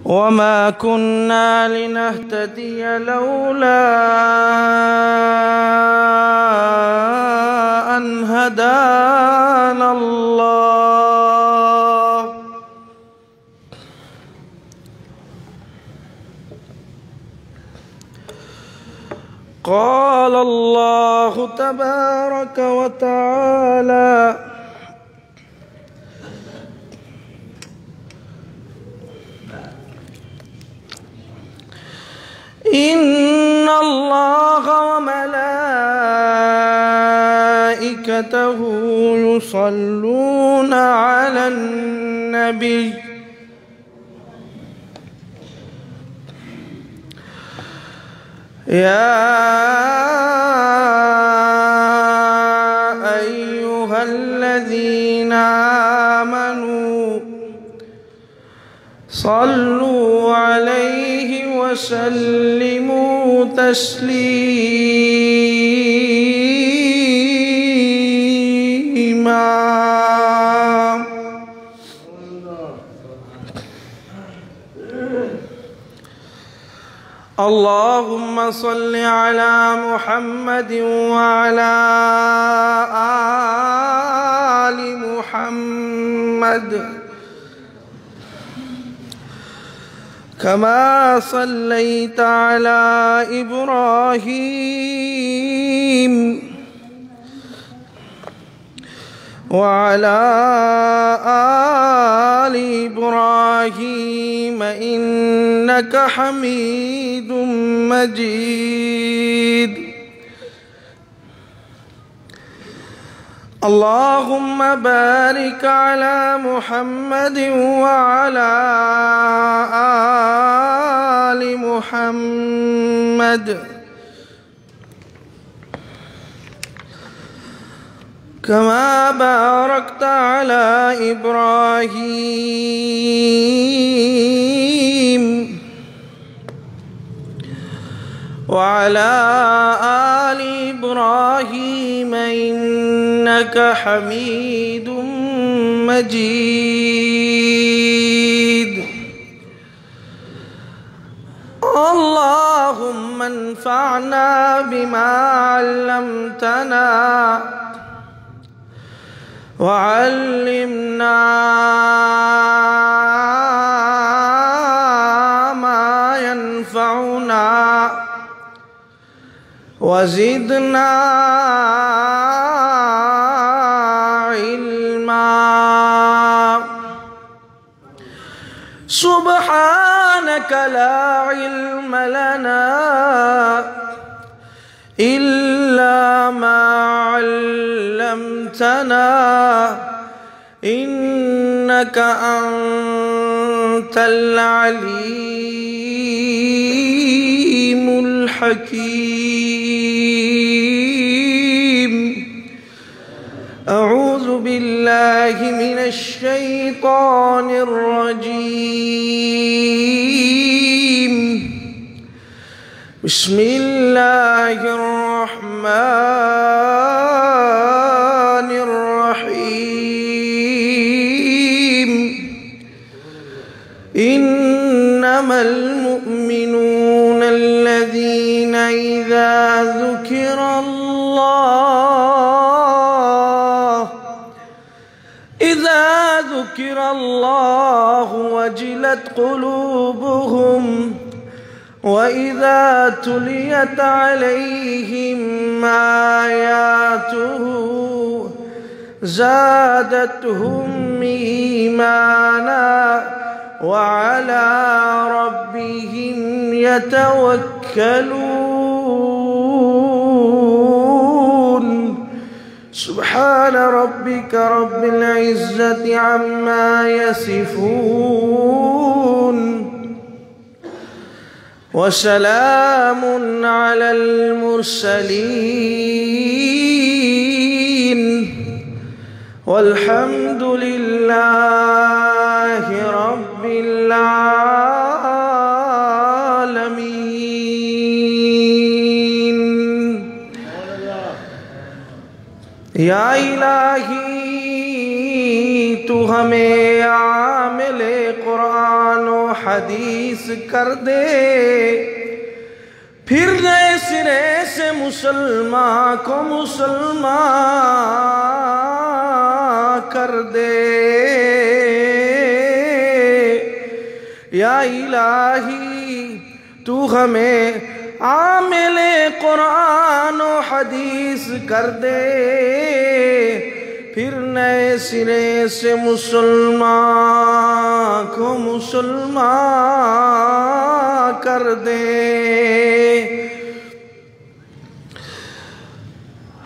وما كنا لنهتدي لولا أن هدانا الله قال الله تبارك وتعالى إن الله وملائكته يصلون على النبي يا أيها الذين آمنوا صلوا عليه وسلموا تسليما اللهم صل على محمد وعلى آل محمد كما صليت على إبراهيم وعلى آل إبراهيم إنك حميد مجيد اللهم بارك على محمد وعلى آل محمد كما باركت على إبراهيم وعلى آل إبراهيم إنك حميد مجيد اللهم انفعنا بما علمتنا وعلمنا ما ينفعنا وزدنا علما سبحانك لا علم لنا إلا ما علمتنا إنك أنت العليم الحكيم أعوذ بالله من الشيطان الرجيم بسم الله الرحمن الرحيم إنما المؤمنون الذين إذا ذكر الله وجلت قلوبهم وإذا تليت عليهم آياته زادتهم إيمانا وعلى ربهم يتوكلون سبحان ربك رب العزة عما يصفون وسلام على المرسلين والحمد لله رب العالمين یا الہی تو ہمیں عامل قرآن و حدیث حدیث کر دے، پھر نئے سرے سے مسلمان کو مسلمان کر دے۔ یا الہی تو ہمیں عامل قرآن و حدیث کر دے، پھر نئے سرے سے مسلمان کو مسلمان کر دے۔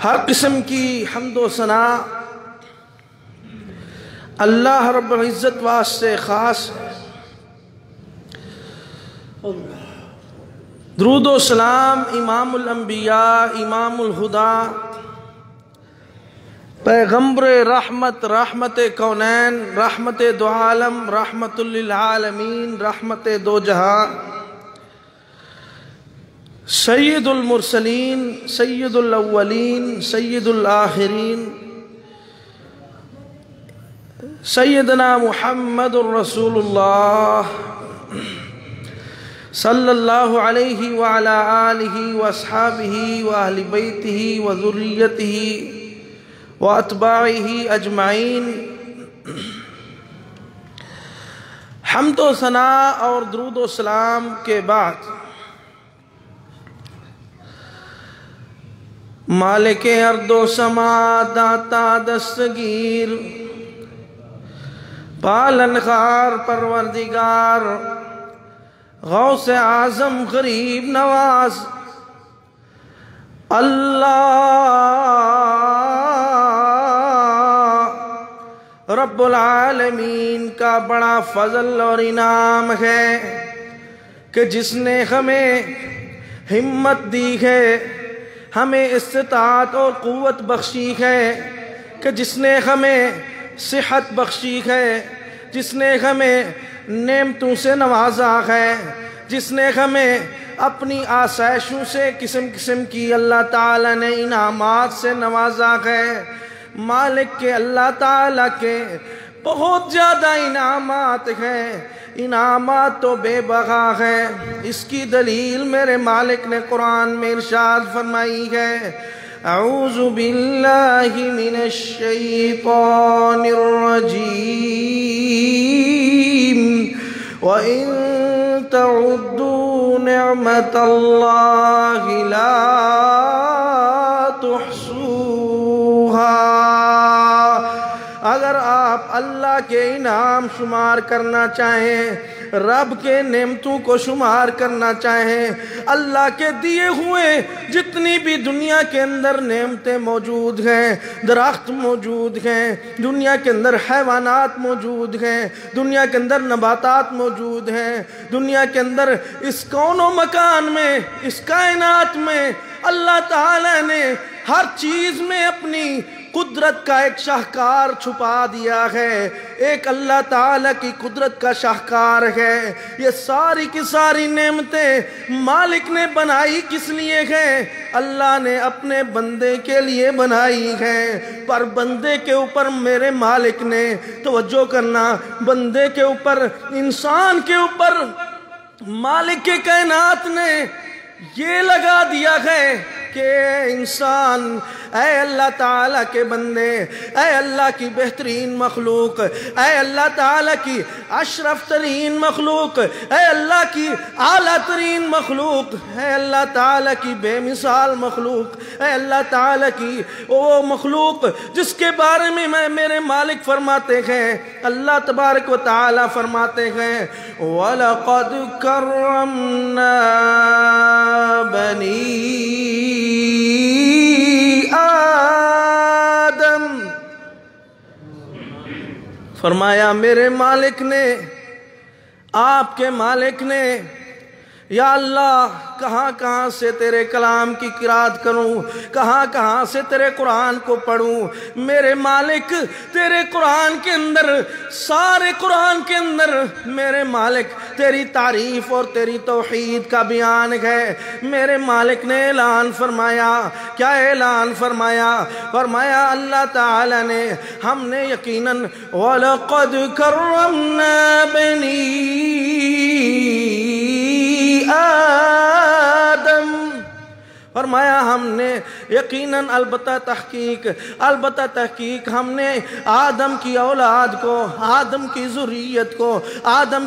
ہر قسم کی حمد و ثنا اللہ رب العزت واسطے خاص ہے۔ درود و سلام امام الانبیاء امام الہدا پیغمبر رحمت، رحمت کونین، رحمت دو عالم، رحمت للعالمین، رحمت دو جہاں، سید المرسلین، سید الاولین، سید الآخرین، سیدنا محمد الرسول اللہ صلی اللہ علیہ وعلا آلہ واصحابہ واہل بیتہ وذریتہ واتباعہ اجمعین۔ حمد و ثنا اور درود و سلام کے بعد مالک ارض و سما، داتا دستگیر، پالنخار پروردگار، غوث اعظم غریب نواز اللہ رب العالمین کا بڑا فضل اور انعام ہے کہ جس نے ہمیں ہمت دی ہے، ہمیں استطاعت اور قوت بخشی ہے، کہ جس نے ہمیں صحت بخشی ہے، جس نے ہمیں نعمتوں سے نوازا ہے، جس نے ہمیں اپنی آسائشوں سے قسم قسم کی اللہ تعالیٰ نے انعامات سے نوازا ہے۔ مالک کے اللہ تعالیٰ کے بہت زیادہ انعامات ہیں، انعامات تو بے بغا ہیں۔ اس کی دلیل میرے مالک نے قرآن میں ارشاد فرمائی ہے، اعوذ باللہ من الشیطان الرجیم وَإِن تَعُدُّوا نِعْمَةَ اللَّهِ لَا تُحْصُوهَا۔ اگر آپ اللہ کے انعام شمار کرنا چاہیں، رب کے نعمتوں کو شمار کرنا چاہیں، اللہ کے دیے ہوئے جتنی بھی دنیا کے اندر نعمتیں موجود ہیں، درخت موجود ہیں، دنیا کے اندر حیوانات موجود ہیں، دنیا کے اندر نباتات موجود ہیں، دنیا کے اندر اس کون و مکان میں، اس کائنات میں اللہ تعالیٰ نے ہر چیز میں اپنی قدرت کا ایک شاہکار چھپا دیا ہے، ایک اللہ تعالیٰ کی قدرت کا شاہکار ہے۔ یہ ساری کی ساری نعمتیں مالک نے بنائی کس لیے ہیں؟ اللہ نے اپنے بندے کے لیے بنائی ہیں، پر بندے کے اوپر میرے مالک نے، توجہ کرنا، بندے کے اوپر، انسان کے اوپر مالک کے کائنات نے یہ لگا دیا ہے کہ انسان، اے اللہ تعالیٰ کے بندے، اے اللہ کی بہترین مخلوق، اے اللہ تعالیٰ کی اشرف ترین مخلوق، اے اللہ کی اعلیٰ ترین مخلوق، اے اللہ تعالیٰ کی بے مثال مخلوق، اے اللہ تعالیٰ کی وہ مخلوق جس کے بارے میں میرے مالک فرماتے ہیں، اللہ تبارک و تعالیٰ فرماتے ہیں وَلَقَدْ كَرَّمْنَا بَنِي آدم۔ فرمایا میرے مالک نے، آپ کے مالک نے، یا اللہ کہاں کہاں سے تیرے کلام کی قرات کروں، کہاں کہاں سے تیرے قرآن کو پڑھوں۔ میرے مالک تیرے قرآن کے اندر، سارے قرآن کے اندر میرے مالک تیری تعریف اور تیری توحید کا بیان ہے۔ میرے مالک نے اعلان فرمایا، کیا اعلان فرمایا؟ فرمایا اللہ تعالیٰ نے، ہم نے یقیناً وَلَقَدْ كَرَّمْنَا بَنِي آدم، فرمایا ہم نے یقیناً البتہ تحقیق ہم نے آدم کی اولاد کو، آدم کی ذریت کو، آدم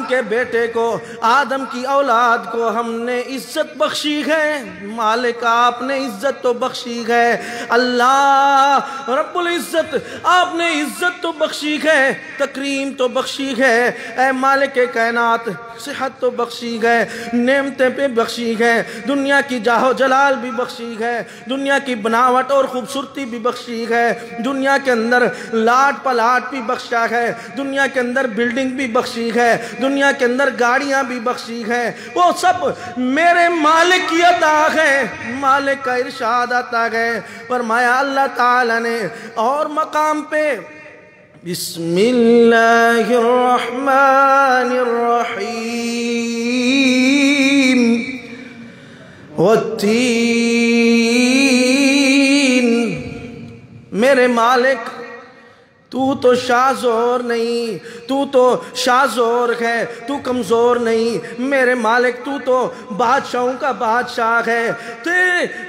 کے بیٹے کو، آدم کی اولاد کو ہم نے عزت بخشی ہے۔ مالک آپ نے عزت تو بخشی ہے، اللہ رب العزت آپ نے عزت تو بخشی ہے، تکریم تو بخشی ہے، اے مالک کائنات صحت تو بخشی ہے، نعمتیں پہ بخشی ہے، دنیا کی جاہ و جلال بھی بخشی ہے، دنیا کی بناوٹ اور خوبصورتی بھی بخشی ہے، دنیا کے اندر لاٹ پلاٹ بھی بخشا ہے، دنیا کے اندر بلڈنگ بھی بخشی ہے، دنیا کے اندر گاڑیاں بھی بخشی ہے، وہ سب میرے مالک کی عطا ہے۔ مالک کا ارشاد آتا ہے، فرمایا اللہ تعالی نے اور مقام پہ بسم اللہ الرحمن الرحیم والتین، میرے مالک تو شازور نہیں، تو شازور ہے، تو کمزور نہیں، میرے مالک تو بادشاہوں کا بادشاہ ہے۔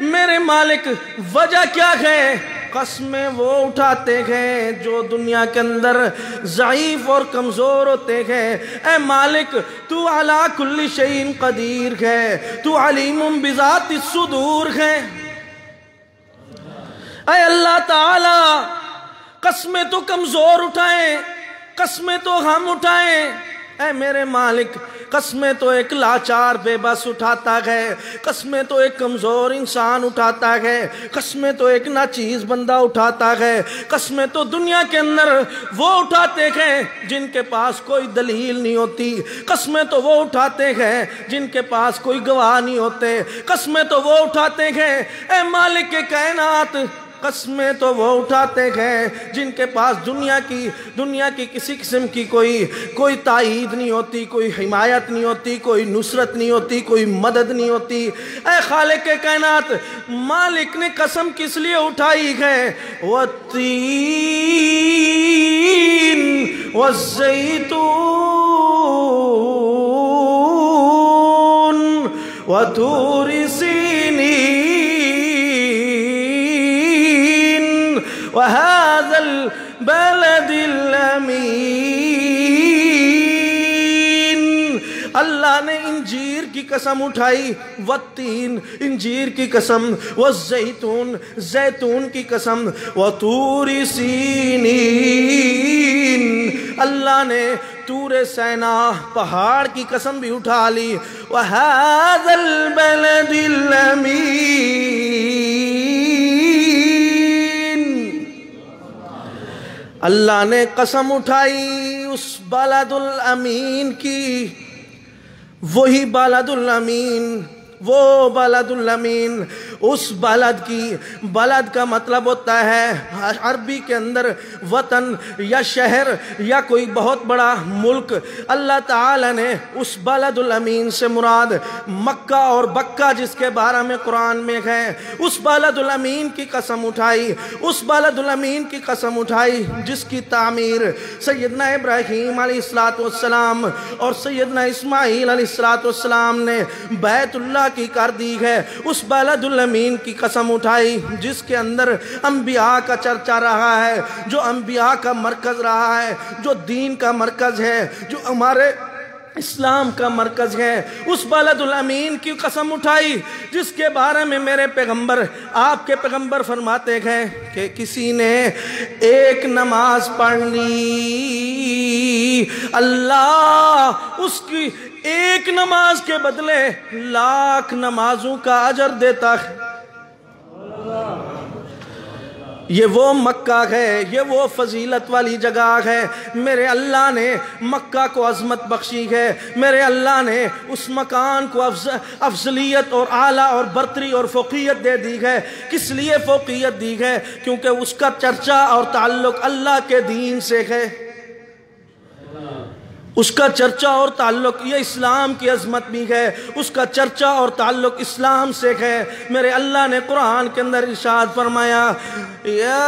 میرے مالک وجہ کیا ہے؟ قسمیں وہ اٹھاتے ہیں جو دنیا کے اندر ضعیف اور کمزور ہوتے ہیں۔ اے مالک تو علی کل شیء قدیر ہے، تو علیم بذات الصدور ہے۔ اے اللہ تعالی قسمیں تو کمزور اٹھائیں، قسمیں تو ہم اٹھائیں، اے میرے مالک قسمیں تو ایک لاچار بے بس اٹھاتا ہے، قسمیں تو ایک کمزور انسان اٹھاتا ہے، قسمیں تو ایک ناچیز بندہ اٹھاتا ہے، قسمیں تو دنیا کے اندر وہ اٹھاتے ہیں جن کے پاس کوئی دلیل نہیں ہوتی، قسمیں تو وہ اٹھاتے ہیں جن کے پاس کوئی گواہ نہیں ہوتے، قسمیں تو وہ اٹھاتے ہیں اے مالک کائنات، قسمیں تو وہ اٹھاتے ہیں جن کے پاس دنیا کی کسی قسم کی کوئی تائید نہیں ہوتی، کوئی حمایت نہیں ہوتی، کوئی نصرت نہیں ہوتی، کوئی مدد نہیں ہوتی۔ اے خالق کائنات مالک نے قسم کس لیے اٹھائی ہے؟ والتین والزیتون وطور سینین وهذا البلد الامین۔ اللہ نے انجیر کی قسم اٹھائی، والتین انجیر کی قسم، والزیتون زیتون کی قسم، وطور سینین اللہ نے طور سینا پہاڑ کی قسم بھی اٹھا لی، وهذا البلد الامین۔ اللہ نے قسم اٹھائی اس بلد الامین کی، وہی بلد الامین، وہ بلد الامین، اس بلد کی، بلد کا مطلب ہوتا ہے عربی کے اندر وطن یا شہر یا کوئی بہت بڑا ملک۔ اللہ تعالی نے اس بلد الامین سے مراد مکہ اور بکہ جس کے بارے میں قرآن میں ہے، اس بلد الامین کی قسم اٹھائی، اس بلد الامین کی قسم اٹھائی جس کی تعمیر سیدنا ابراہیم علیہ السلام اور سیدنا اسماعیل علیہ السلام نے بیت اللہ کی کر دی ہے۔ اس بلد الامین کی قسم اٹھائی جس کے اندر انبیاء کا چرچا رہا ہے، جو انبیاء کا مرکز رہا ہے، جو دین کا مرکز ہے، جو ہمارے اسلام کا مرکز ہے۔ اس بلد الامین کی قسم اٹھائی جس کے بارے میں میرے پیغمبر، آپ کے پیغمبر فرماتے ہیں کہ کسی نے ایک نماز پڑھ لی، اللہ اس کی ایک نماز کے بدلے لاکھ نمازوں کا اجر دیتا ہے۔ یہ وہ مکہ ہے، یہ وہ فضیلت والی جگہ ہے۔ میرے اللہ نے مکہ کو عظمت بخشی ہے، میرے اللہ نے اس مکان کو افضلیت اور اعلیٰ اور برتری اور فوقیت دے دی ہے۔ کس لیے فوقیت دی ہے؟ کیونکہ اس کا چرچا اور تعلق اللہ کے دین سے ہے، اس کا چرچا اور تعلق یہ اسلام کی عظمت بھی ہے، اس کا چرچا اور تعلق اسلام سے ہے۔ میرے اللہ نے قرآن کے اندر ارشاد فرمایا، یا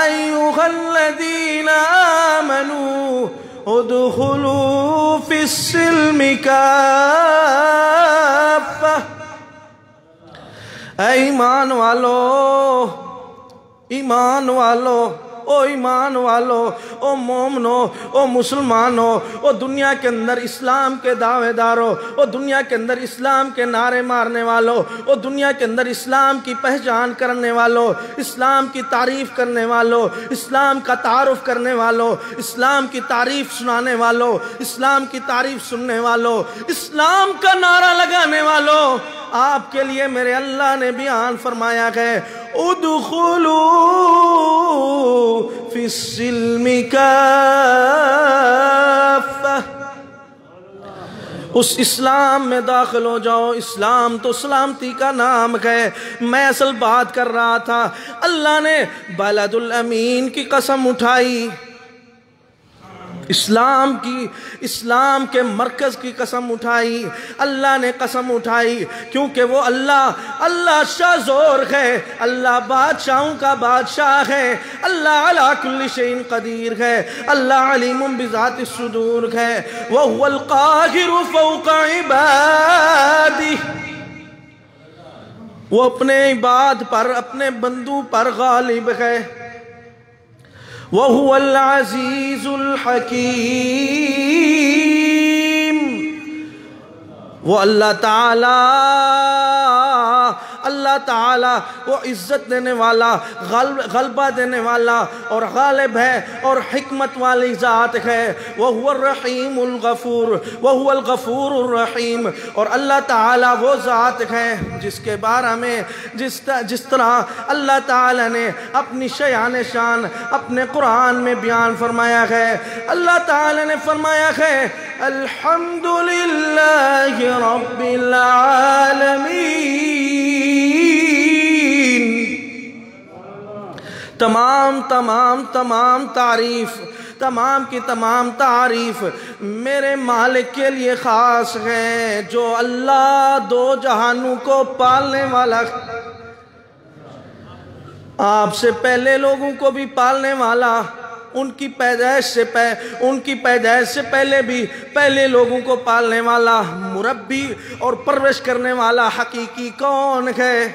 ایھا الذین آمنوا ادخلوا فی السلم كافة۔ اے ایمان والو، ایمان والو، او ایمان والو، او مومنو، او مسلمانو، او دنیا کے اندر اسلام کے دعوے دارو، او دنیا کے اندر اسلام کے نعرے مارنے والو، او دنیا کے اندر اسلام کی پہچان کرنے والو، اسلام کی تعریف کرنے والو، اسلام کا تعارف کرنے والو، اسلام کی تعریف سنانے والو، اسلام کی تعریف سننے والو، اسلام کا نعرہ لگانے والو، آپ کے لیے میرے اللہ نے بیان فرمایا ہے ادخلوا فی السلم کافہ، اس اسلام میں داخل ہو جاؤ۔ اسلام تو سلامتی کا نام ہے۔ میں اصل بات کر رہا تھا، اللہ نے بلد الامین کی قسم اٹھائی، اسلام کے مرکز کی قسم اٹھائی، اللہ نے قسم اٹھائی، کیونکہ وہ اللہ شاہ زور ہے، اللہ بادشاہوں کا بادشاہ ہے، اللہ علی کل شیء قدیر ہے، اللہ علیم بذات الصدور ہے، وَهُوَ الْقَاهِرُ فَوْقَ عِبَادِهِ، وہ اپنے عباد پر، اپنے بندوں پر غالب ہے، وَهُوَ الْعَزِيزُ الْحَكِيمُ، وہ اللہ تعالی وہ عزت دینے والا، غلبہ دینے والا اور غالب ہے اور حکمت والی ذات ہے۔ وَهُوَ الرَّحِيمُ الْغَفُورُ، وَهُوَ الْغَفُورُ الرَّحِيمُ، اور اللہ تعالی وہ ذات ہے جس کے بارے میں جس طرح اللہ تعالی نے اپنی شیان شان اپنے قرآن میں بیان فرمایا ہے۔ اللہ تعالی نے فرمایا ہے الحمدللہ رب العالمین، تمام تعریف میرے مالک کے لیے خاص ہے، جو اللہ دو جہانوں کو پالنے والا، آپ سے پہلے لوگوں کو بھی پالنے والا، ان کی پیدائش سے پہلے بھی پہلے لوگوں کو پالنے والا، مربی اور پرورش کرنے والا حقیقی کون ہے؟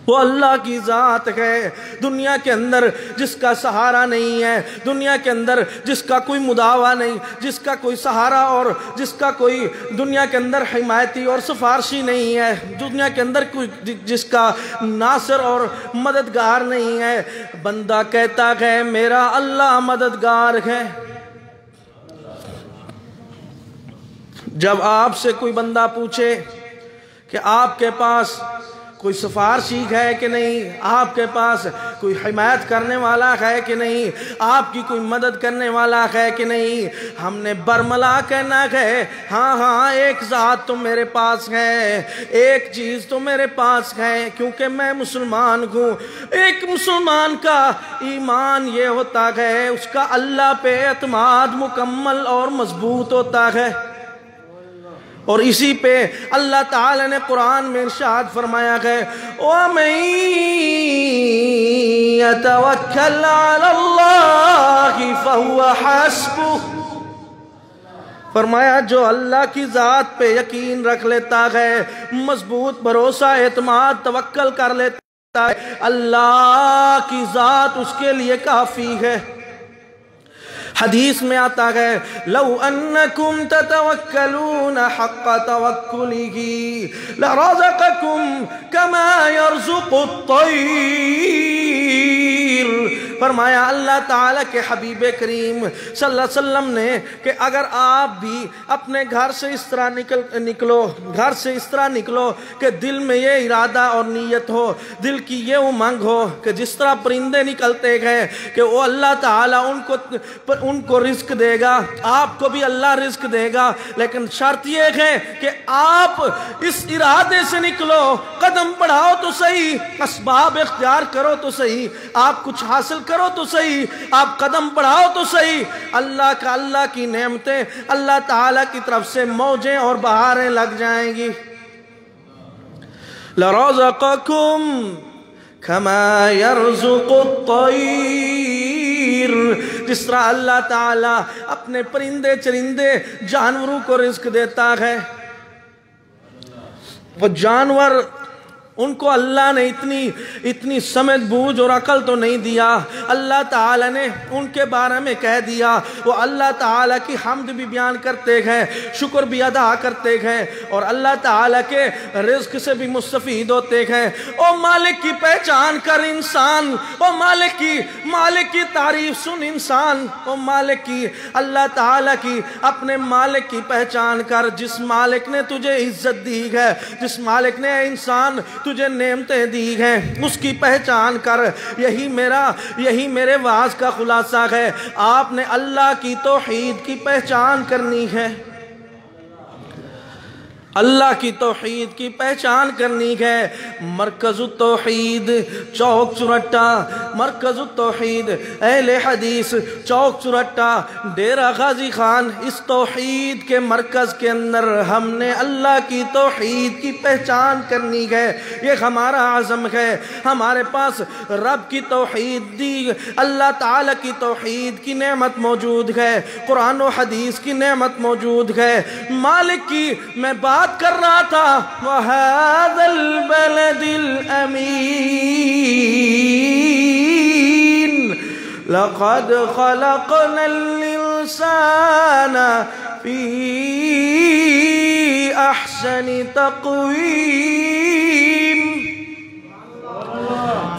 وہ اللہ کی ذات ہے۔ دنیا کے اندر جس کا سہارا نہیں ہے، دنیا کے اندر جس کا کوئی مداوا نہیں، جس کا کوئی سہارا اور جس کا کوئی دنیا کے اندر حمایتی اور سفارشی نہیں ہے، دنیا کے اندر کوئی جس کا ناصر اور مددگار نہیں ہے، بندہ کہتا ہے میرا اللہ مددگار ہے۔ جب آپ سے کوئی بندہ پوچھے کہ آپ کے پاس کوئی سفارشی ہے کہ نہیں، آپ کے پاس کوئی حمایت کرنے والا ہے کہ نہیں، آپ کی کوئی مدد کرنے والا ہے کہ نہیں، ہم نے برملا کہنا ہے ہاں ایک ذات تو میرے پاس ہے، ایک چیز تو میرے پاس ہے، کیونکہ میں مسلمان ہوں۔ ایک مسلمان کا ایمان یہ ہوتا ہے اس کا اللہ پہ اعتماد مکمل اور مضبوط ہوتا ہے، اور اسی پہ اللہ تعالی نے قرآن میں ارشاد فرمایا ہے وَمَن يَتَوَكَّلْ عَلَى اللَّهِ فَهُوَ حَسْبُهُ، فرمایا جو اللہ کی ذات پہ یقین رکھ لیتا ہے، مضبوط بھروسہ اعتماد توکل کر لیتا ہے، اللہ کی ذات اس کے لیے کافی ہے۔ حدیث میں آتا ہے لو انکم تتوکلون حق توکلہ لرزقکم کما یرزق الطیر، فرمایا اللہ تعالیٰ کے حبیب کریم صلی اللہ علیہ وسلم نے کہ اگر آپ بھی اپنے گھر سے اس طرح نکلو کہ دل میں یہ ارادہ اور نیت ہو، دل کی یہ امنگ ہو کہ جس طرح پرندے نکلتے ہیں کہ وہ اللہ تعالیٰ ان کو رزق دے گا، آپ کو بھی اللہ رزق دے گا، لیکن شرط یہ ہے کہ آپ اس ارادے سے نکلو، قدم بڑھاؤ تو صحیح، اسباب اختیار کرو تو صحیح، آپ کچھ حاصل کرو تو صحیح، آپ قدم بڑھاؤ تو صحیح، اللہ کی نعمتیں اللہ تعالیٰ کی طرف سے موجیں اور بہاریں لگ جائیں گی۔ لَرَزَقَكُمْ كَمَا يَرْزُقُ الطَّيْرُ، جس طرح اللہ تعالیٰ اپنے پرندے چرندے جانوروں کو رزق دیتا ہے، وہ جانور ان کو اللہ نے اتنی سمجھ بوجھ اور عقل تو نہیں دیا، اللہ تعالیٰ نے ان کے بارے میں کہہ دیا وہ اللہ تعالیٰ کی حمد بھی بیان کرتے ہیں، شکر بھی ادا کرتے ہیں اور اللہ تعالیٰ کے رزق سے بھی مستفید ہوتے ہیں۔ او مالک کی پہچان کر انسان، او مالک کی تعریف سن انسان، او مالک کی، اللہ تعالیٰ کی، اپنے مالک کی پہچان کر، جس مالک نے تجھے عزت دی ہے، جس مالک نے انسان تجھے نعمتیں دی ہیں، اس کی پہچان کر۔ یہی میرے وعظ کا خلاصہ ہے، آپ نے اللہ کی توحید کی پہچان کرنی ہے، اللہ کی توحید کی پہچان کرنی ہے۔ مرکز التوحید چوک چرٹا، مرکز التوحید اہل حدیث چوک چرٹا ڈیرہ غازی خان، اس توحید کے مرکز کے اندر ہم نے اللہ کی توحید کی پہچان کرنی ہے، یہ ہمارا عزم ہے۔ ہمارے پاس رب کی توحید دی، اللہ تعالیٰ کی توحید کی نعمت موجود ہے، قرآن و حدیث کی نعمت موجود ہے، مالک کی میں بات کر رہا تھا۔ وَهَذَا الْبَلَدِ الْأَمِينَ لَقَدْ خَلَقْنَا الْإِنسَانَ فِي أَحْسَنِ تَقْوِيمٍ۔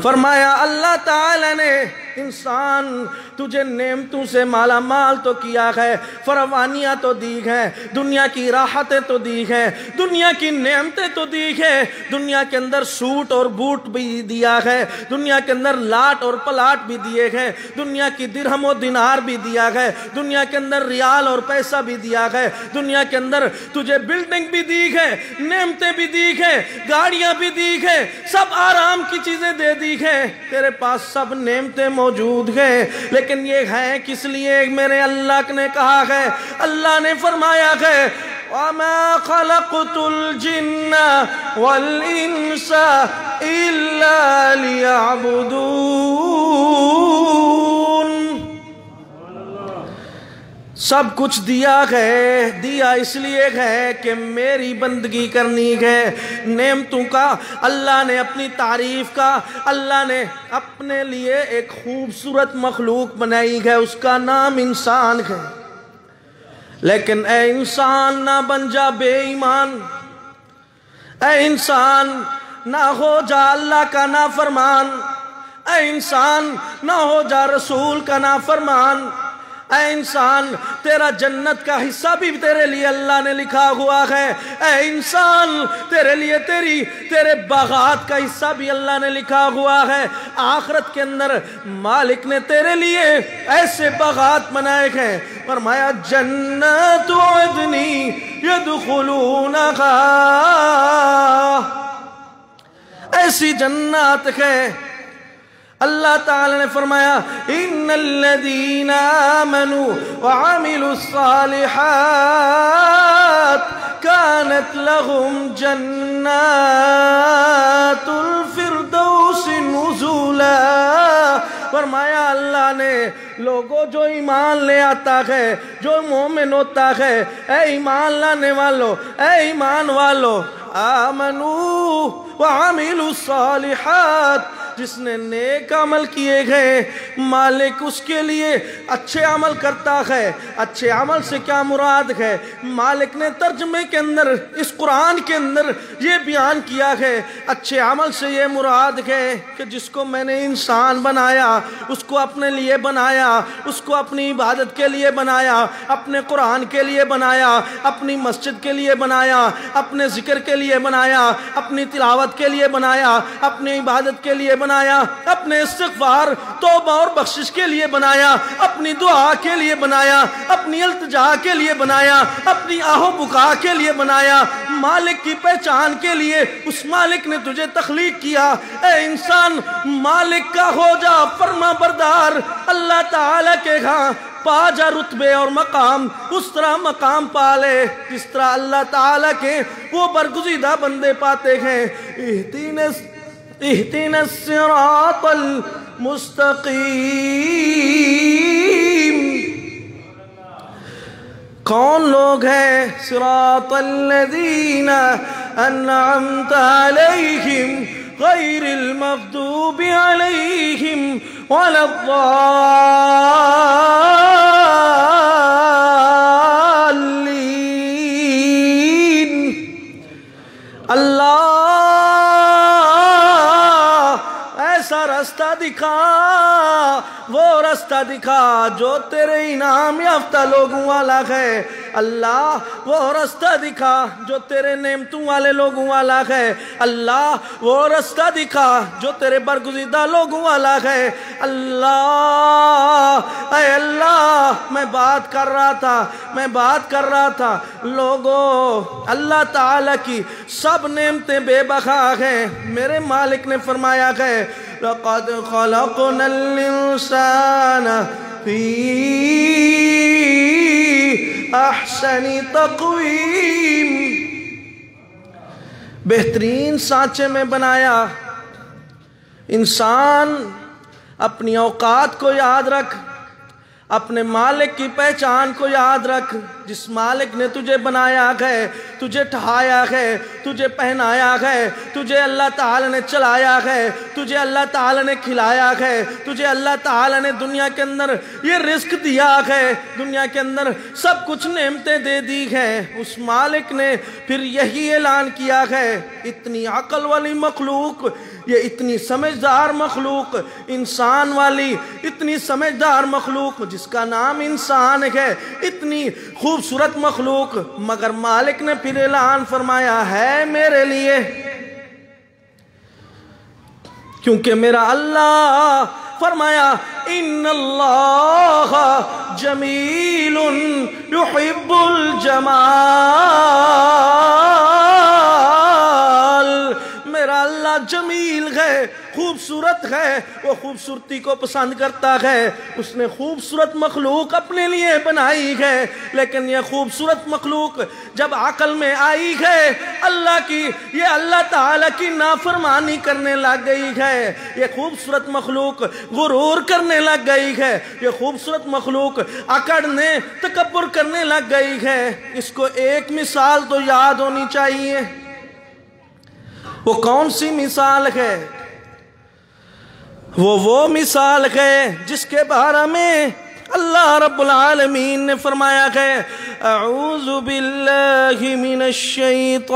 فرمایا اللہ تعالی نے انسان تجھے نعمتوں سے مالا مال تو کیا ہے، فراوانیاں تو دی ہیں، دنیا کی راحتیں تو دی ہیں، دنیا کی نعمتیں تو دی ہیں، دنیا کے اندر سوٹ اور بوٹ بھی دیا ہے، دنیا کے اندر لاٹ اور پلاٹ بھی دیے ہیں، دنیا کی درہم و دینار بھی دیا ہے، دنیا کے اندر ریال اور پیسہ بھی دیا ہے، دنیا کے اندر تجھے بلڈنگ بھی دی ہے، نعمتیں بھی دی ہیں، گاڑیاں بھی دی ہیں، سب آرام کی چیزیں دے دی ہیں، تیرے پاس سب نعمتیں موجود ہیں، لیکن یہ ہے کس لیے؟ میرے اللہ نے کہا ہے، اللہ نے فرمایا ہے وَمَا خَلَقْتُ الْجِنَّ وَالْإِنسَ إِلَّا لِيَعْبُدُونَ۔ سب کچھ دیا اس لیے ہے کہ میری بندگی کرنی ہے۔ نعمتوں کا اللہ نے اپنی تعریف کا، اللہ نے اپنے لیے ایک خوبصورت مخلوق بنائی ہے، اس کا نام انسان ہے۔ لیکن اے انسان نہ بن جا بے ایمان، اے انسان نہ ہو جا اللہ کا نافرمان، اے انسان نہ ہو جا رسول کا نافرمان، اے انسان تیرا جنت کا حصہ بھی تیرے لیے اللہ نے لکھا ہوا ہے، اے انسان تیرے لیے تیرے باغات کا حصہ بھی اللہ نے لکھا ہوا ہے۔ آخرت کے اندر مالک نے تیرے لیے ایسے باغات بنائے ہیں، فرمایا جنت عدن يدخلونها، ایسی جنات ہے۔ اللہ تعالی نے فرمایا ان الذین آمنوا وعملوا الصالحات كانت لهم جنات الفردوس نزلا۔ فرمایا اللہ نے لوگوں جو ایمان لے آتا ہے، جو مومن ہوتا ہے، اے ایمان لانے والو، اے ایمان والو، آمنوا وعملوا الصالحات، جس نے نیک عمل کیے گئے مالک اس کے لیے اچھے عمل کرتا ہے۔ اچھے عمل سے کیا مراد ہے؟ مالک نے ترجمے کے اندر اس قرآن کے اندر یہ بیان کیا ہے، اچھے عمل سے یہ مراد ہے کہ جس کو میں نے انسان بنایا، اس کو اپنے لیے بنایا، اس کو اپنی عبادت کے لیے بنایا، اپنے قرآن کے لیے بنایا، اپنی مسجد کے لیے بنایا، اپنے ذکر کے لیے بنایا، اپنی تلاوت کے لیے بنایا، اپنی عبادت کے لیے بنایا، اپنے استغفار توبہ اور بخشش کے لیے بنایا، اپنی دعا کے لیے بنایا، اپنی التجا کے لیے بنایا، اپنی آہو بکا کے لیے بنایا، مالک کی پہچان کے لیے اس مالک نے تجھے تخلیق کیا۔ اے انسان مالک کا ہو جا فرما بردار، اللہ تعالیٰ کے ہاں پا جا رتبے اور مقام، اس طرح مقام پالے جس طرح اللہ تعالیٰ کے وہ برگزیدہ بندے پاتے ہیں۔ اہدنا الصراط المستقیم۔ کون لوگ ہیں؟ صراط الذین انعمت علیہم غیر المغضوب علیہم ولا الضالین۔ اللہ ایسا رستہ دکھا، وہ رستہ دکھا جو تیرے انعام یافتہ لوگوں والا ہے۔ اللہ وہ رستہ دکھا جو تیرے نعمتوں والے لوگوں والا ہے۔ اللہ وہ رستہ دکھا جو تیرے برگزیدہ لوگوں والا ہے۔ اللہ اے اللہ، میں بات کر رہا تھا لوگوں، اللہ تعالیٰ کی سب نعمتیں بے بہا ہیں۔ میرے مالک نے فرمایا ہے لَقَدْ خَلَقْنَا الْإِنسَانَ فِي احسن تقویم، بہترین سانچے میں بنایا۔ انسان اپنی اوقات کو یاد رکھ، اپنے مالک کی پہچان کو یاد رکھ۔ جس مالک نے تجھے بنایا ہے، تجھے ٹھہایا ہے، تجھے پہنایا ہے، تجھے اللہ تعالی نے چلایا ہے، تجھے اللہ تعالی نے کھلایا ہے، تجھے اللہ تعالی نے دنیا کے اندر یہ رزق دیا ہے، دنیا کے اندر سب کچھ نعمتیں دے دی ہیں۔ اس مالک نے پھر یہی اعلان کیا ہے، اتنی عقل والی مخلوق، یہ اتنی سمجھدار مخلوق، انسان والی اتنی سمجھدار مخلوق جس کا نام انسان ہے، اتنی خوبصورت مخلوق، مگر مالک نے پھر اعلان فرمایا ہے میرے لیے، کیونکہ میرا اللہ فرمایا ان اللہ جمیل یحب الجمال۔ میرا اللہ جمیل ہے، خوبصورت ہے، وہ خوبصورتی کو پسند کرتا ہے۔ اس نے خوبصورت مخلوق اپنے لیے بنائی ہے، لیکن یہ خوبصورت مخلوق جب عقل میں آئی ہے اللہ کی، یہ اللہ تعالیٰ کی نافرمانی کرنے لگ گئی ہے۔ یہ خوبصورت مخلوق غرور کرنے لگ گئی ہے، یہ خوبصورت مخلوق اکڑنے تکبر کرنے لگ گئی ہے۔ اس کو ایک مثال تو یاد ہونی چاہیے، وہ کون سی مثال ہے؟ وہ مثال ہے جس کے بارے میں اللہ رب العالمین نے فرمایا ہے اعوذ باللہ من الشیطان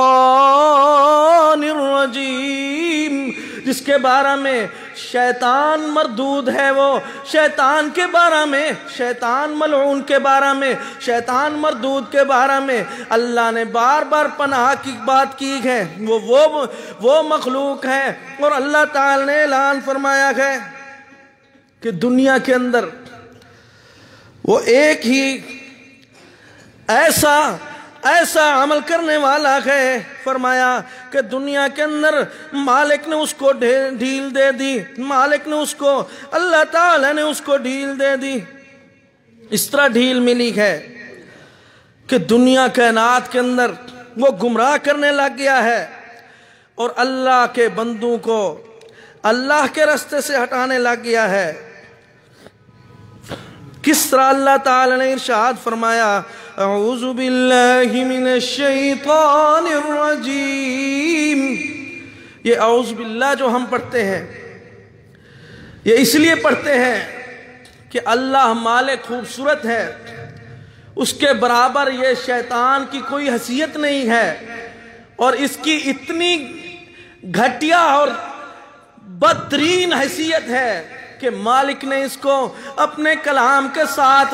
الرجیم، جس کے بارے میں شیطان مردود ہے، وہ شیطان کے بارے میں، شیطان ملعون کے بارے میں، شیطان مردود کے بارے میں اللہ نے بار بار پناہ کی بات کی ہے۔ وہ مخلوق ہے، اور اللہ تعالی نے اعلان فرمایا ہے کہ دنیا کے اندر وہ ایک ہی ایسا عمل کرنے والا ہے۔ فرمایا کہ دنیا کے اندر مالک نے اس کو ڈھیل دے دی، مالک نے اس کو، اللہ تعالی نے اس کو ڈھیل دے دی۔ اس طرح ڈھیل ملی ہے کہ دنیا کائنات کے اندر وہ گمراہ کرنے لگ گیا ہے، اور اللہ کے بندوں کو اللہ کے راستے سے ہٹانے لگ گیا ہے۔ کس طرح اللہ تعالی نے ارشاد فرمایا اعوذ باللہ من الشیطان الرجیم۔ یہ اعوذ باللہ جو ہم پڑھتے ہیں، یہ اس لیے پڑھتے ہیں کہ اللہ مالک خوبصورت ہے، اس کے برابر یہ شیطان کی کوئی حیثیت نہیں ہے، اور اس کی اتنی گھٹیا اور بدترین حیثیت ہے کہ مالک نے اس کو اپنے کلام کے ساتھ،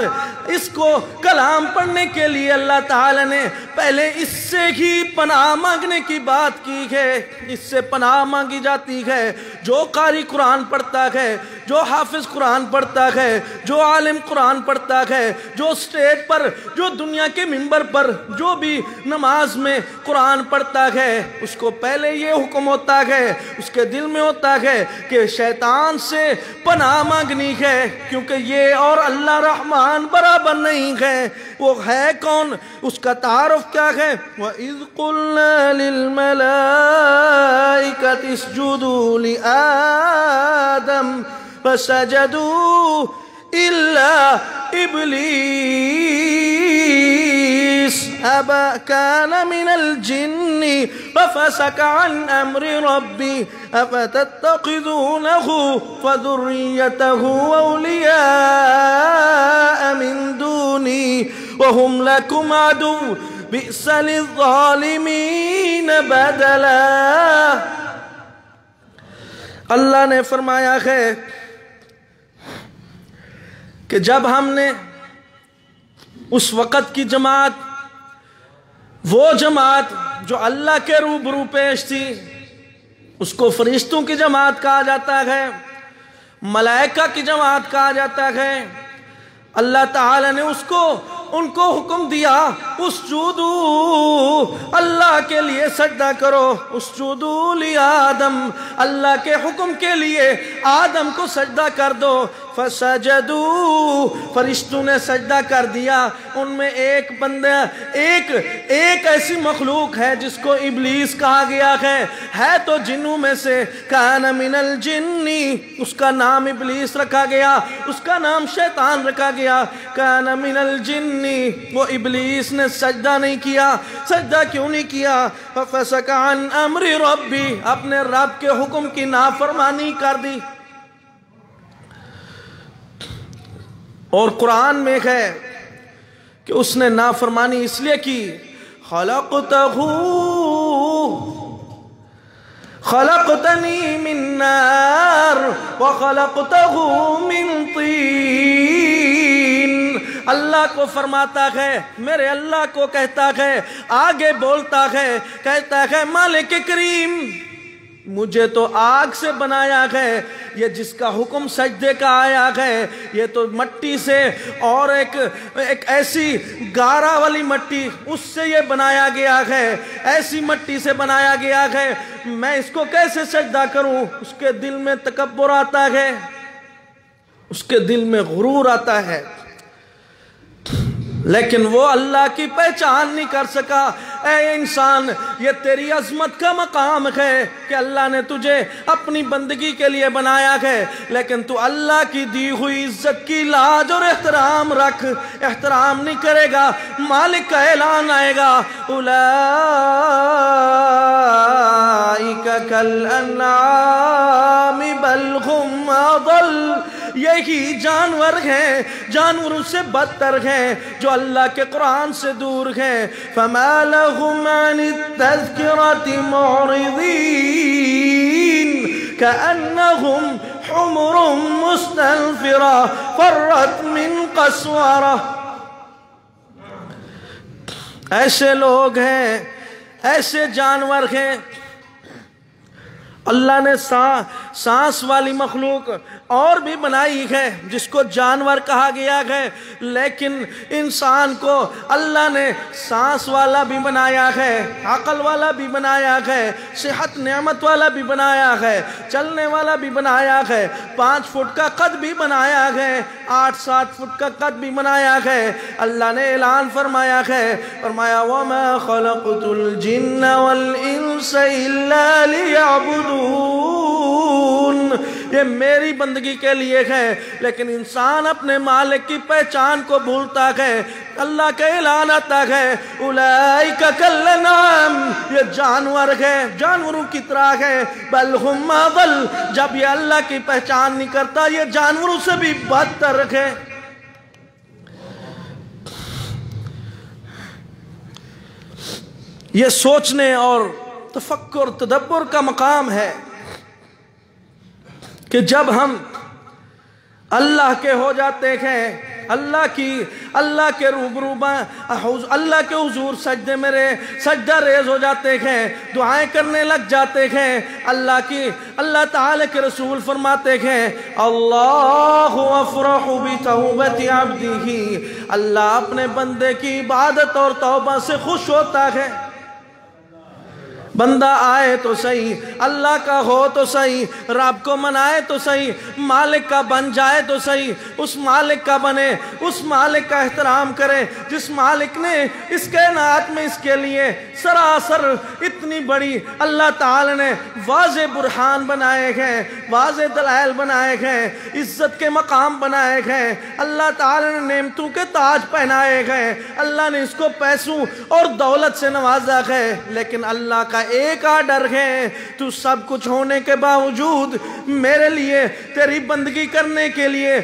اس کو کلام پڑھنے کے لیے اللہ تعالی نے پہلے اس سے ہی پناہ مانگنے کی بات کی ہے۔ اس سے پناہ مانگی جاتی ہے۔ جو قاری قرآن پڑھتا ہے، جو حافظ قرآن پڑھتا ہے، جو عالم قرآن پڑھتا ہے، جو سٹیج پر، جو دنیا کے منبر پر جو بھی نماز میں قرآن پڑھتا ہے، اس کو پہلے یہ حکم ہوتا ہے، اس کے دل میں ہوتا ہے کہ شیطان سے پناہ مانگنی ہے، کیونکہ یہ اور اللہ رحمان برابر نہیں ہے۔ وہ ہے کون؟ اس کا تعارف کیا ہے؟ وَإِذْ قُلْنَا لِلْمَلَائِكَةِ اسْجُدُوا لِآدَمَ فَسَجَدُوا إِلَّا إِبْلِيسَ كان من الجن ففسق عن أمر ربي أفتتخذونه وذريته أولياء من دوني وهم لكم عدو بئس للظالمين بدلا. اللہ نے فرمایا ہے کہ جب ہم نے اس وقت کی جماعت، وہ جماعت جو اللہ کے روبرو پیش تھی، اس کو فرشتوں کی جماعت کہا جاتا ہے، ملائکہ کی جماعت کہا جاتا ہے، اللہ تعالی نے ان کو حکم دیا اسجدو، اللہ کے لیے سجدہ کرو، اسجدو لآدم، اللہ کے حکم کے لیے آدم کو سجدہ کر دو، فسجدو، فرشتوں نے سجدہ کر دیا. ان میں ایک بندہ، ایک ایسی مخلوق ہے جس کو ابلیس کہا گیا ہے تو جنوں میں سے، کان من الجن، اس کا نام ابلیس رکھا گیا، اس کا نام شیطان رکھا گیا، کان من الجن، وہ ابلیس نے سجدہ نہیں کیا. سجدہ کیوں نہیں کیا؟ ففسق عن امر ربی، اپنے رب کے حکم کی نافرمانی کر دی. اور قرآن میں ہے کہ اس نے نافرمانی اس لیے کی، خلقتنی من نار وخلقتہ من طین. اللہ کو فرماتا ہے، میرے اللہ کو کہتا ہے، آگے بولتا ہے، کہتا ہے مالک کریم، مجھے تو آگ سے بنایا ہے، یہ جس کا حکم سجدے کا آیا ہے یہ تو مٹی سے، اور ایک ایسی گارا والی مٹی، اس سے یہ بنایا گیا ہے، ایسی مٹی سے بنایا گیا ہے، میں اس کو کیسے سجدہ کروں؟ اس کے دل میں تکبر آتا ہے، اس کے دل میں غرور آتا ہے، لیکن وہ اللہ کی پہچان نہیں کر سکا. اے انسان، یہ تیری عظمت کا مقام ہے کہ اللہ نے تجھے اپنی بندگی کے لیے بنایا ہے، لیکن تو اللہ کی دی ہوئی عزت کی لاج اور احترام رکھ. احترام نہیں کرے گا، مالک کا اعلان آئے گا، اولئک کالانعام بل هم اضل. یہی جانور ہیں، جانوروں سے بدتر ہیں، جو اللہ کے قرآن سے دور ہیں. فما لهم عن التذکرة معرضین كأنهم حمر مستنفرة فرت من قسورة. ایسے لوگ ہیں، ایسے جانور ہیں. اللہ نے سانس والی مخلوق اور بھی بنائی ہے جس کو جانور کہا گیا ہے، لیکن انسان کو اللہ نے سانس والا بھی بنایا ہے، عقل والا بھی بنایا ہے، صحت نعمت والا بھی بنایا ہے، چلنے والا بھی بنایا ہے، 5 فٹ کا قد بھی بنایا ہے، 8-7 فٹ کا قد بھی بنایا ہے. اللہ نے اعلان فرمایا ہے، فرمایا وَمَا خَلَقْتُ الْجِنَّ وَالْإِنسَ إِلَّا لِيَعْبُدُونَ. یہ میری بندگی کے لیے ہے، لیکن انسان اپنے مالک کی پہچان کو بھولتا ہے. اللہ کا اعلان آتا ہے، اولئک کالانعام، یہ جانور ہے، جانوروں کی طرح ہے، بل هم اضل. جب یہ اللہ کی پہچان نہیں کرتا، یہ جانوروں سے بھی بدتر ہے. یہ سوچنے اور تفکر تدبر کا مقام ہے کہ جب ہم اللہ کے ہو جاتے ہیں، اللہ کے روبرو اللہ کے حضور سجدہ ریز ہو جاتے ہیں، دعائیں کرنے لگ جاتے ہیں. اللہ تعالی کے رسول فرماتے ہیں، اللہ افرح بتوبت عبدہ، اللہ اپنے بندے کی عبادت اور توبہ سے خوش ہوتا ہے. بندہ آئے تو صحیح، اللہ کا ہو تو صحیح، رب کو منائے تو صحیح، مالک کا بن جائے تو صحیح، اس مالک کا بنے، اس مالک کا احترام کرے جس مالک نے اس کائنات میں اس کے لیے سراسر اتنی بڑی اللہ تعالی نے واضح برہان بنائے گئے، واضح دلائل بنائے گئے، عزت کے مقام بنائے گئے، اللہ تعالی نے نعمتوں کے تاج پہنائے گئے، اللہ نے اس کو پیسوں اور دولت سے نوازا ہے، لیکن اللہ کا ایک آرڈر ہے، تو سب کچھ ہونے کے باوجود میرے لیے تیری بندگی کرنے کے لیے،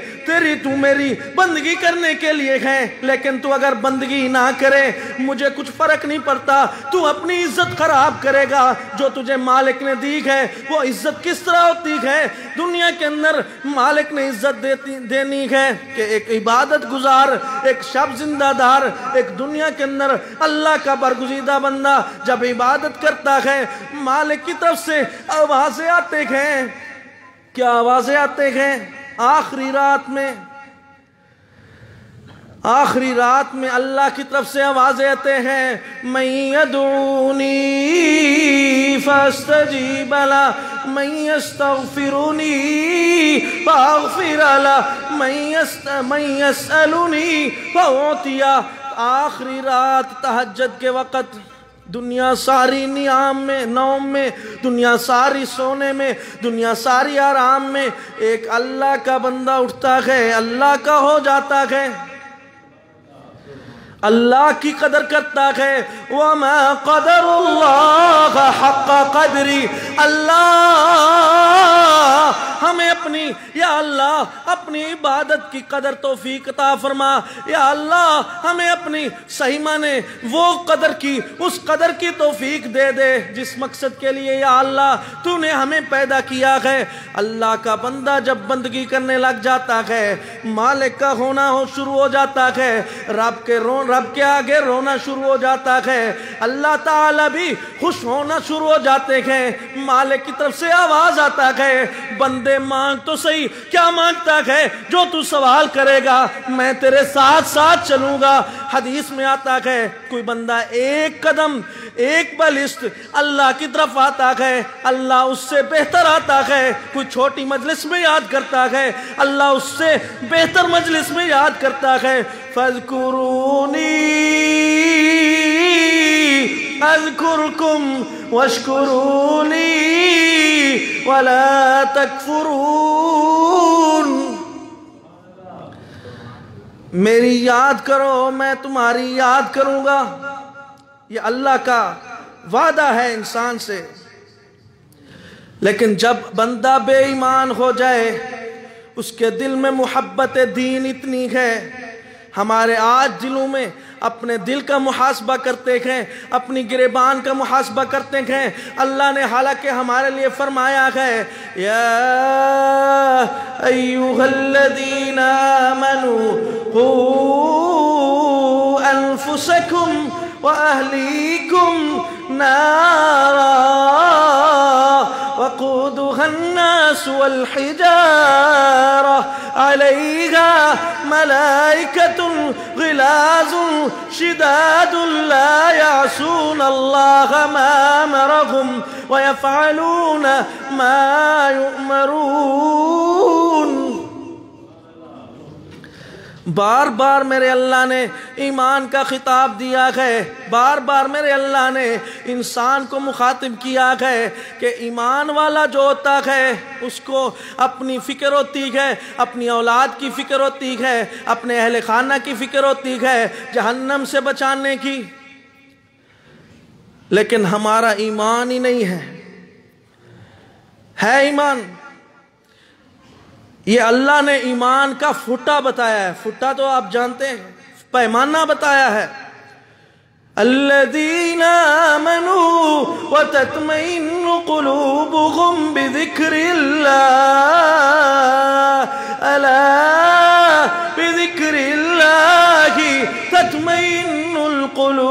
تو میری بندگی کرنے کے لیے ہے، لیکن تو اگر بندگی نہ کرے مجھے کچھ فرق نہیں پڑتا، تو اپنی عزت خراب کرے گا جو تجھے مالک نے دی ہے۔ وہ عزت کس طرح ہوتی ہے؟ دنیا کے اندر مالک نے عزت دینی ہے کہ ایک عبادت گزار، ایک شب زندہ دار، ایک دنیا کے اندر اللہ کا برگزیدہ بندہ جب عبادت کرتا ہے، مالک کی طرف سے آوازیں آتے ہیں۔ کیا آوازیں آتے ہیں؟ آخری رات میں اللہ کی طرف سے آوازیں آتے ہیں، من یدعونی فاستجیب لہ، من یستغفرنی فاغفر لہ، من یسألنی فاعطیہ۔ آخری رات تہجد کے وقت، دنیا ساری نوم میں، دنیا ساری سونے میں، دنیا ساری آرام میں، ایک اللہ کا بندہ اٹھتا ہے، اللہ کا ہو جاتا ہے، اللہ کی قدر کرتا ہے۔ وَمَا قَدَرُ اللَّهَ حَقَّ قَدْرِ، اللہ ہمیں یا اللہ اپنی عبادت کی قدر توفیق عطا فرما، یا اللہ ہمیں اپنی صحیح معنی وہ قدر کی، اس قدر کی توفیق دے دے جس مقصد کے لیے یا اللہ تو نے ہمیں پیدا کیا ہے۔ اللہ کا بندہ جب بندگی کرنے لگ جاتا ہے، مالک کا ہونا شروع ہو جاتا ہے، رب کے آگے رونا شروع ہو جاتا ہے، اللہ تعالیٰ بھی خوش ہونا شروع ہو جاتے ہیں، مالک کی طرف سے آواز آتا ہے، بندے مانگ تو صحیح، کیا مانگتا ہے؟ جو تو سوال کرے گا میں تیرے ساتھ ساتھ چلوں گا۔ حدیث میں آتا ہے کوئی بندہ ایک قدم، ایک بلسٹ اللہ کی طرف آتا ہے، اللہ اس سے بہتر آتا ہے۔ کوئی چھوٹی مجلس میں یاد کرتا ہے، اللہ اس سے بہتر مجلس میں یاد کرتا ہے۔ فَاذْكُرُونِي أَذْكُرْكُمْ وَاشْكُرُوا لِي وَلَا تَكْفُرُونَ۔ میری یاد کرو میں تمہاری یاد کروں گا، یہ اللہ کا وعدہ ہے انسان سے۔ لیکن جب بندہ بے ایمان ہو جائے، اس کے دل میں محبت دین اتنی ہے، ہمارے آج دلوں میں اپنے دل کا محاسبہ کرتے ہیں، اپنی گریبان کا محاسبہ کرتے ہیں۔ اللہ نے حالانکہ ہمارے لیے فرمایا ہے، یا ایھا الذین آمنوا قوا انفسکم واہلیکم نارا وقودها الناس والحجارة عليها ملائكة غلاظ شداد لا يعصون الله ما أمرهم ويفعلون ما يؤمرون۔ بار بار میرے اللہ نے ایمان کا خطاب دیا ہے، بار بار میرے اللہ نے انسان کو مخاطب کیا ہے کہ ایمان والا جو ہوتا ہے اس کو اپنی فکر ہوتی ہے، اپنی اولاد کی فکر ہوتی ہے، اپنے اہل خانہ کی فکر ہوتی ہے، جہنم سے بچانے کی۔ لیکن ہمارا ایمان ہی نہیں ہے ایمان۔ یہ اللہ نے ایمان کا فٹا بتایا ہے، فٹا تو آپ جانتے ہیں، پیمانہ بتایا ہے۔ الذین آمنوا وتطمئن قلوبهم بذکر اللہ، الا بذکر اللہ تطمئن القلوب۔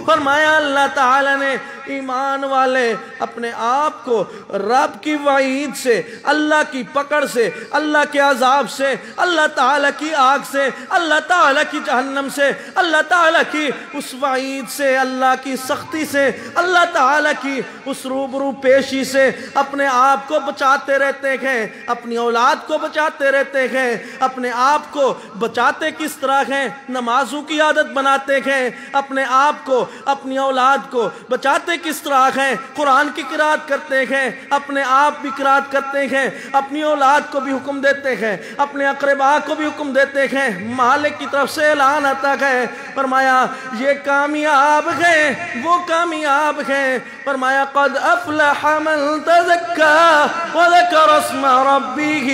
فرمایا اللہ اللہ تعالیٰ نے ایمان والے اپنے آپ کو رب کی وعید سے، اللہ کی پکڑ سے، اللہ کے عذاب سے، اللہ تعالیٰ کی آگ سے، اللہ تعالیٰ کی جہنم سے، اللہ تعالیٰ کی اس وعید سے، اللہ کی سختی سے، اللہ تعالیٰ کی اس روبرو پیشی سے اپنے آپ کو بچاتے رہتے ہیں، اپنی اولاد کو بچاتے رہتے ہیں۔ اپنے آپ کو بچاتے کس طرح ہیں؟ نمازوں کی عادت بناتے ہیں۔ اپنے آپ کو، اپنی اولاد کو بچاتے کس طرح ہیں؟ قرآن کی قرات کرتے ہیں، اپنے آپ بھی قرات کرتے ہیں، اپنی اولاد کو بھی حکم دیتے ہیں، اپنے اقربا کو بھی حکم دیتے ہیں۔ مالک کی طرف سے اعلان آتا ہے، فرمایا یہ کامیاب ہیں، وہ کامیاب ہیں۔ فرمایا قد افلح من تزکا وذکر اسم ربہ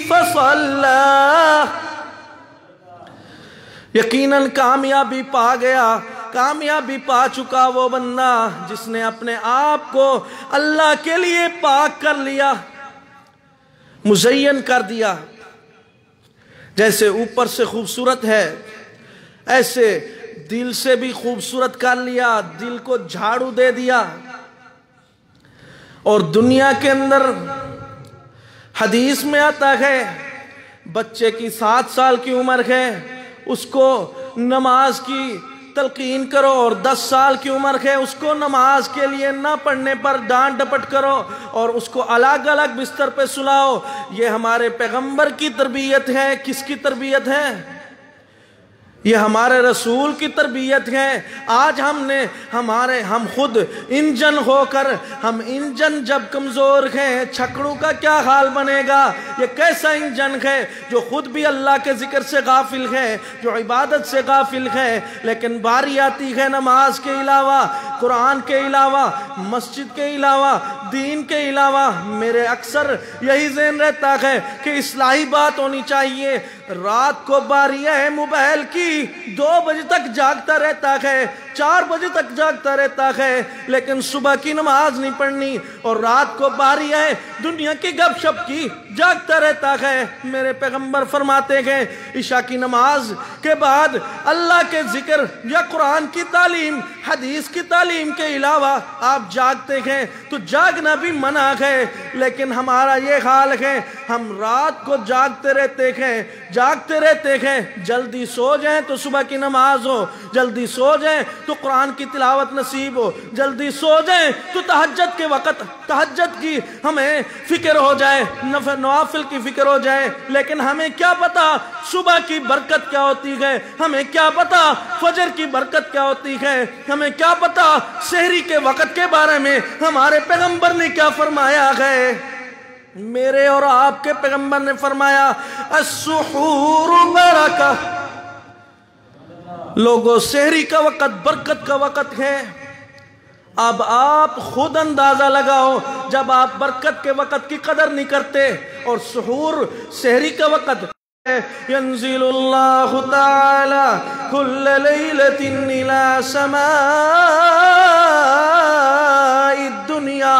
فصلی، یقیناً کامیابی پا گیا، کامیابی پا چکا وہ بندہ جس نے اپنے آپ کو اللہ کے لیے پاک کر لیا، مزین کر دیا۔ جیسے اوپر سے خوبصورت ہے ایسے دل سے بھی خوبصورت کر لیا، دل کو جھاڑو دے دیا۔ اور دنیا کے اندر حدیث میں آتا ہے بچے کی 7 سال کی عمر ہے اس کو نماز کی تلقین کرو، اور 10 سال کی عمر ہے اس کو نماز کے لیے نہ پڑھنے پر ڈانٹ ڈپٹ کرو اور اس کو الگ الگ بستر پہ سلاؤ۔ یہ ہمارے پیغمبر کی تربیت ہے۔ کس کی تربیت ہے؟ یہ ہمارے رسول کی تربیت ہے۔ آج ہم خود انجن ہو کر، ہم انجن جب کمزور ہیں، چھکڑوں کا کیا حال بنے گا؟ یہ کیسا انجن ہے جو خود بھی اللہ کے ذکر سے غافل ہے، جو عبادت سے غافل ہے، لیکن باری آتی ہے نماز کے علاوہ، قرآن کے علاوہ، مسجد کے علاوہ، دین کے علاوہ میرے اکثر یہی ذہن رہتا ہے کہ اصلاحی بات ہونی چاہیے۔ رات کو باری ہے موبائل کی، 2 بجے تک جاگتا رہتا ہے، 4 بجے تک جاگتا رہتا ہے، لیکن صبح کی نماز نہیں پڑھنی، اور رات کو باری ہے دنیا کی گپ شپ کی، جاگتا رہتا ہے۔ میرے پیغمبر فرماتے ہیں عشاء کی نماز کے بعد اللہ کے ذکر یا قرآن کی تعلیم، حدیث کی تعلیم کے علاوہ آپ جاگتے ہیں تو جاگنا بھی منع ہے، لیکن ہمارا یہ حال ہے ہم رات کو جاگتے رہتے ہیں، جلدی سو جائیں تو صبح کی نماز ہو، جلدی سو جائیں تو قرآن کی تلاوت نصیب ہو، جلدی سو جائیں تو تہجد کے وقت تہجد کی ہمیں فکر ہو جائے، نوافل کی فکر ہو جائے، لیکن ہمیں کیا پتا صبح کی برکت کیا ہوتی ہے، ہمیں کیا پتا فجر کی برکت کیا ہوتی ہے، ہمیں کیا پتا سحری کے وقت کے بارے میں ہمارے پیغمبر نے کیا فرمایا ہے۔ میرے اور آپ کے پیغمبر نے فرمایا السحور برکہ، لوگوں سحری کا وقت برکت کا وقت ہے۔ اب آپ خود اندازہ لگاؤ، جب آپ برکت کے وقت کی قدر نہیں کرتے اور سحور سحری کا وقت ينزل الله تعالى كل ليلة إلى سماء الدنيا،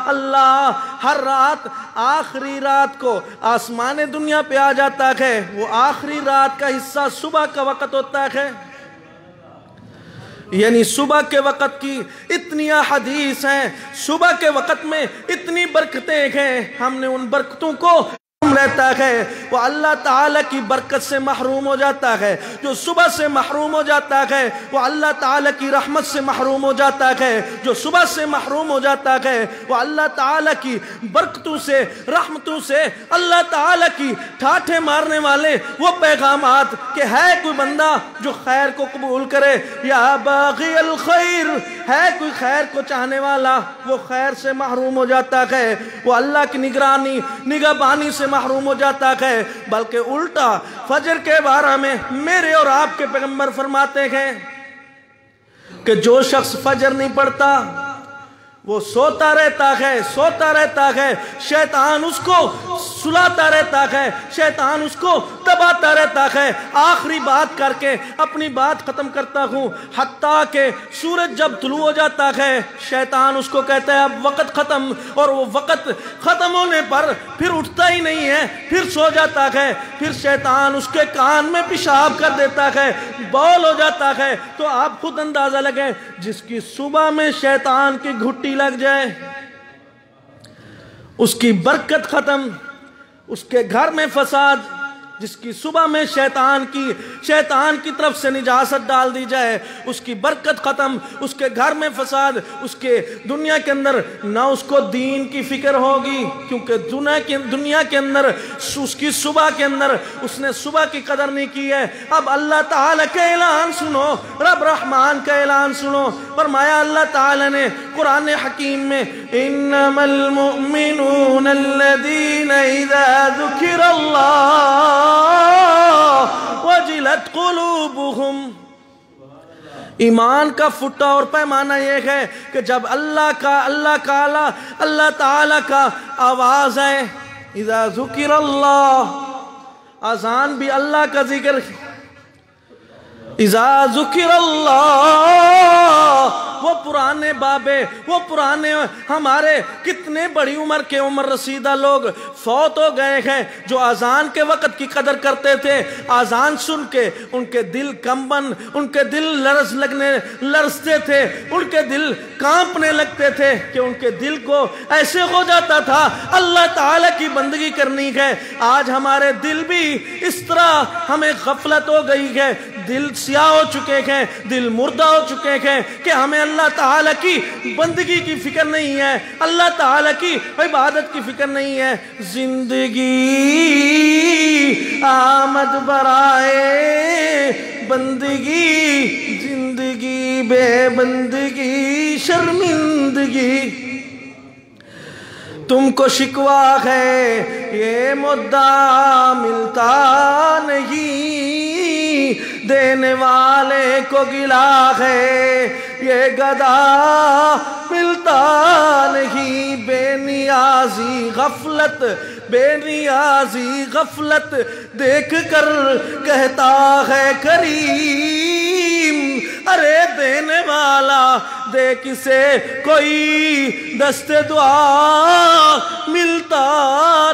اللہ ہر رات آخری رات کو آسمان دنیا پہ آ جاتا ہے، وہ آخری رات کا حصہ صبح کا وقت ہوتا ہے، یعنی صبح کے وقت کی اتنی حدیث ہیں، صبح کے وقت میں اتنی برکتیں ہیں، ہم نے ان برکتوں کو رہتا ہے، وہ اللہ تعالیٰ کی برکت سے محروم ہو جاتا ہے۔ جو صبح سے محروم ہو جاتا ہے وہ اللہ تعالیٰ کی رحمت سے محروم ہو جاتا ہے، جو صبح سے محروم ہو جاتا ہے وہ اللہ تعالیٰ کی برکتوں سے، رحمتوں سے، اللہ تعالیٰ کی ٹھاٹھے مارنے والے وہ پیغامات کہ ہے کوئی بندہ جو خیر کو قبول کرے، یا باغی الخیر، ہے کوئی خیر کو چاہنے والا، وہ خیر سے محروم ہو جاتا ہے، وہ اللہ کی نگرانی نگہبانی سے محروم ہو جاتا ہے۔ بلکہ الٹا فجر کے بارے میں میرے اور آپ کے پیغمبر فرماتے ہیں کہ جو شخص فجر نہیں پڑھتا وہ سوتا رہتا ہے، شیطان اس کو سلاتا رہتا ہے، شیطان اس کو دباتا رہتا ہے۔ آخری بات کر کے اپنی بات ختم کرتا ہوں، حتیٰ کہ سورج جب طلوع ہو جاتا ہے شیطان اس کو کہتا ہے اب وقت ختم، اور وہ وقت ختم ہونے پر پھر اٹھتا ہی نہیں ہے، پھر سو جاتا ہے، پھر شیطان اس کے کان میں پیشاب کر دیتا ہے، بول ہو جاتا ہے۔ تو آپ خود اندازہ لگیں، جس کی صبح میں شیطان کی گھٹی لگ جائے اس کی برکت ختم، اس کے گھر میں فساد۔ جس کی صبح میں شیطان کی طرف سے نجاست ڈال دی جائے اس کی برکت ختم، اس کے گھر میں فساد، اس کے دنیا کے اندر نہ اس کو دین کی فکر ہوگی، کیونکہ دنیا کے اندر اس کی صبح کے اندر اس نے صبح کی قدر نہیں کی ہے۔ اب اللہ تعالیٰ کا اعلان سنو، رب رحمان کا اعلان سنو۔ فرمایا اللہ تعالیٰ نے قرآن حکیم میں انما المؤمنون الذین اذا ذکر اللہ وجلت قلوبہم۔ ایمان کا فٹا اور پیمانہ یہ ہے کہ جب اللہ تعالیٰ کا آواز ہے، اذا ذکر اللہ، اذان بھی اللہ کا ذکر، اذا ذکر اللہ، وہ پرانے بابے، وہ پرانے ہمارے کتنے بڑی عمر کے عمر رسیدہ لوگ فوت ہو گئے ہیں جو اذان کے وقت کی قدر کرتے تھے۔ اذان سن کے ان کے دل کمبن، ان کے دل لرزتے تھے، ان کے دل کانپنے لگتے تھے کہ ان کے دل کو ایسے ہو جاتا تھا اللہ تعالیٰ کی بندگی کرنی ہے۔ آج ہمارے دل بھی اس طرح ہمیں غفلت ہو گئی ہے، دل سیاہ ہو چکے ہیں، دل مردہ ہو چکے ہیں کہ ہمیں اللہ تعالیٰ کی بندگی کی فکر نہیں ہے، اللہ تعالیٰ کی عبادت کی فکر نہیں ہے۔ زندگی آمد برائے بندگی، زندگی بے بندگی شرمندگی، تم کو شکوہ ہے یہ مدعا ملتا نہیں، دینے والے کو گلا ہے یہ گدا ملتا نہیں۔ بے نیازی غفلت دیکھ کر کہتا ہے کریم، ارے دینے والا دے کسے کوئی دست دعا ملتا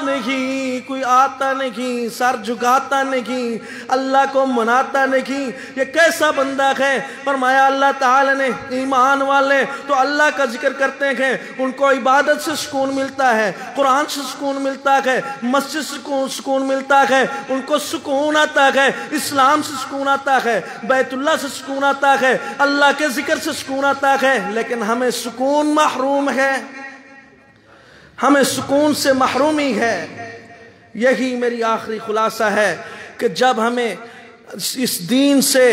نہیں، کوئی آتا نہیں، سر جھکاتا نہیں، اللہ کو مناتا نہیں۔ یہ کیسا بندہ ہے؟ فرمایا اللہ تعالی نے ایمان والے تو اللہ کا ذکر کرتے ہیں، ان کو عبادت سے سکون ملتا ہے، قرآن سے سکون ملتا ہے، مسجد سے سکون ملتا ہے، ان کو سکون آتا ہے، اسلام سے سکون آتا ہے، بیت اللہ سے سکون آتا ہے، اللہ کے ذکر سے سکون آتا ہے۔ لیکن ہمیں سکون محروم ہے، ہمیں سکون سے محرومی ہے۔ یہی میری آخری خلاصہ ہے کہ جب ہمیں اس دین سے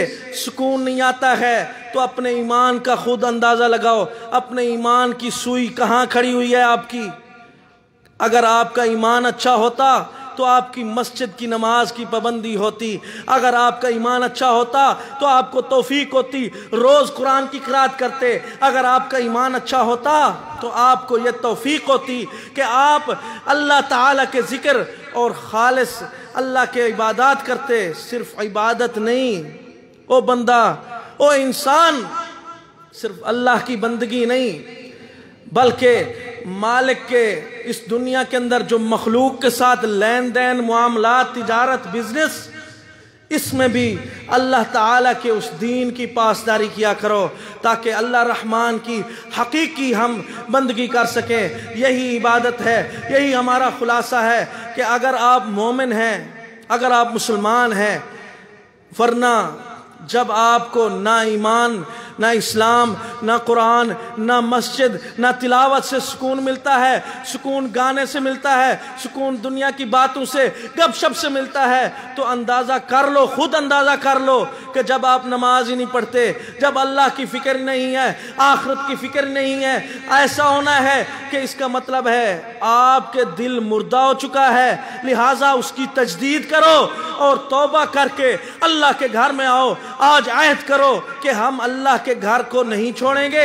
سکون نہیں آتا ہے تو اپنے ایمان کا خود اندازہ لگاؤ، اپنے ایمان کی سوئی کہاں کھڑی ہوئی ہے آپ کی۔ اگر آپ کا ایمان اچھا ہوتا تو آپ کی مسجد کی نماز کی پابندی ہوتی، اگر آپ کا ایمان اچھا ہوتا تو آپ کو توفیق ہوتی، روز قرآن کی قرات کرتے، اگر آپ کا ایمان اچھا ہوتا تو آپ کو یہ توفیق ہوتی کہ آپ اللہ تعالیٰ کے ذکر اور خالص اللہ کے عبادات کرتے۔ صرف عبادت نہیں، او بندہ، او انسان، صرف اللہ کی بندگی نہیں بلکہ مالک کے اس دنیا کے اندر جو مخلوق کے ساتھ لین دین، معاملات، تجارت، بزنس، اس میں بھی اللہ تعالیٰ کے اس دین کی پاسداری کیا کرو تاکہ اللہ رحمان کی حقیقی ہم بندگی کر سکیں۔ یہی عبادت ہے، یہی ہمارا خلاصہ ہے کہ اگر آپ مومن ہیں، اگر آپ مسلمان ہیں، ورنہ جب آپ کو نہ ایمان، نہ اسلام، نہ قرآن، نہ مسجد، نہ تلاوت سے سکون ملتا ہے، سکون گانے سے ملتا ہے، سکون دنیا کی باتوں سے، گپ شپ سے ملتا ہے، تو اندازہ کر لو، خود اندازہ کر لو کہ جب آپ نماز ہی نہیں پڑھتے، جب اللہ کی فکر نہیں ہے، آخرت کی فکر نہیں ہے، ایسا ہونا ہے کہ اس کا مطلب ہے آپ کے دل مردہ ہو چکا ہے۔ لہٰذا اس کی تجدید کرو اور توبہ کر کے اللہ کے گھر میں آؤ۔ آج عہد کرو کہ ہم اللہ کے گھر کو نہیں چھوڑیں گے،